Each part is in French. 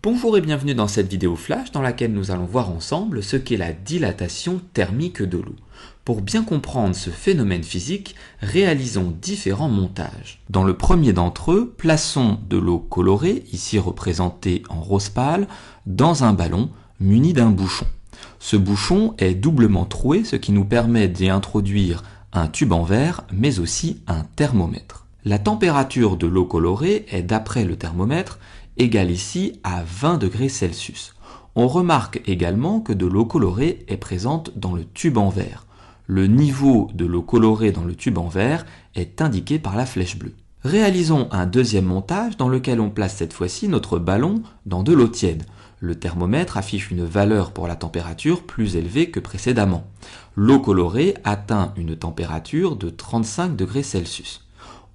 Bonjour et bienvenue dans cette vidéo flash dans laquelle nous allons voir ensemble ce qu'est la dilatation thermique de l'eau. Pour bien comprendre ce phénomène physique, réalisons différents montages. Dans le premier d'entre eux, plaçons de l'eau colorée, ici représentée en rose pâle, dans un ballon muni d'un bouchon. Ce bouchon est doublement troué, ce qui nous permet d'y introduire un tube en verre, mais aussi un thermomètre. La température de l'eau colorée est, d'après le thermomètre, égale ici à 20 degrés Celsius. On remarque également que de l'eau colorée est présente dans le tube en verre. Le niveau de l'eau colorée dans le tube en verre est indiqué par la flèche bleue. Réalisons un deuxième montage dans lequel on place cette fois-ci notre ballon dans de l'eau tiède. Le thermomètre affiche une valeur pour la température plus élevée que précédemment. L'eau colorée atteint une température de 35 degrés Celsius.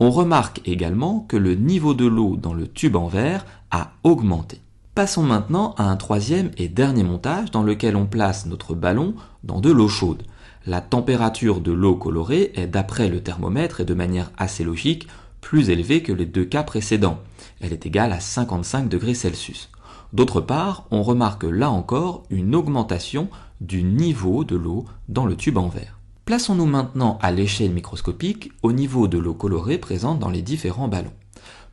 On remarque également que le niveau de l'eau dans le tube en verre a augmenté. Passons maintenant à un troisième et dernier montage dans lequel on place notre ballon dans de l'eau chaude. La température de l'eau colorée est, d'après le thermomètre et de manière assez logique, plus élevée que les deux cas précédents. Elle est égale à 55 degrés Celsius. D'autre part, on remarque là encore une augmentation du niveau de l'eau dans le tube en verre. Plaçons-nous maintenant à l'échelle microscopique au niveau de l'eau colorée présente dans les différents ballons.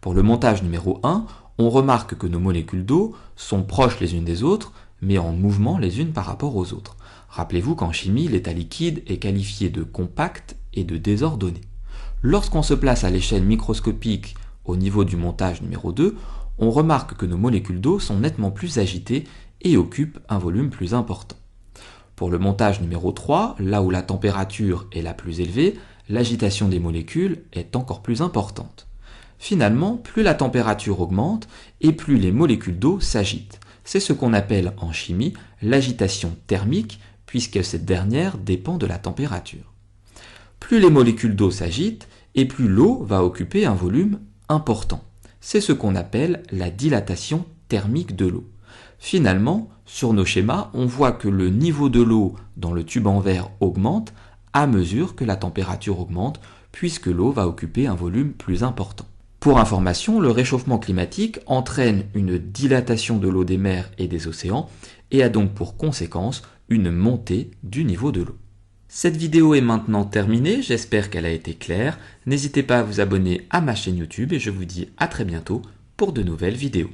Pour le montage numéro 1, on remarque que nos molécules d'eau sont proches les unes des autres, mais en mouvement les unes par rapport aux autres. Rappelez-vous qu'en chimie, l'état liquide est qualifié de compact et de désordonné. Lorsqu'on se place à l'échelle microscopique au niveau du montage numéro 2, on remarque que nos molécules d'eau sont nettement plus agitées et occupent un volume plus important. Pour le montage numéro 3, là où la température est la plus élevée, l'agitation des molécules est encore plus importante. Finalement, plus la température augmente et plus les molécules d'eau s'agitent. C'est ce qu'on appelle en chimie l'agitation thermique, puisque cette dernière dépend de la température. Plus les molécules d'eau s'agitent et plus l'eau va occuper un volume important. C'est ce qu'on appelle la dilatation thermique de l'eau. Finalement, sur nos schémas, on voit que le niveau de l'eau dans le tube en verre augmente à mesure que la température augmente, puisque l'eau va occuper un volume plus important. Pour information, le réchauffement climatique entraîne une dilatation de l'eau des mers et des océans et a donc pour conséquence une montée du niveau de l'eau. Cette vidéo est maintenant terminée, j'espère qu'elle a été claire. N'hésitez pas à vous abonner à ma chaîne YouTube et je vous dis à très bientôt pour de nouvelles vidéos.